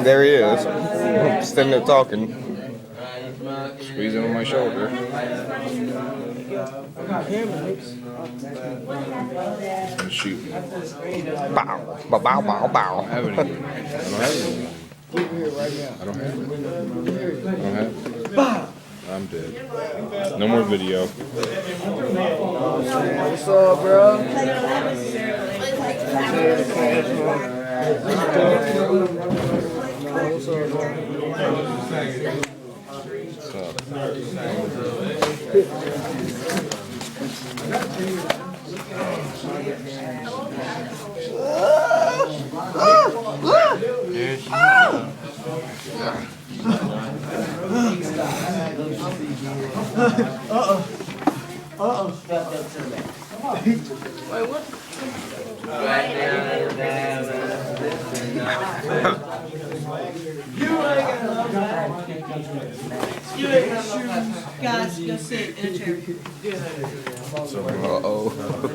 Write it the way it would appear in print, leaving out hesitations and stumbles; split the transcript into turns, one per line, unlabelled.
There he is. Standing there talking.
Squeezing on my shoulder. And shoot me.
Bow, bow, bow, bow, bow.
I don't have it. I don't have it. I'm dead. No more video.
What's up, bro?
Wait, what? Guys, go sit in a chair.
Uh-oh.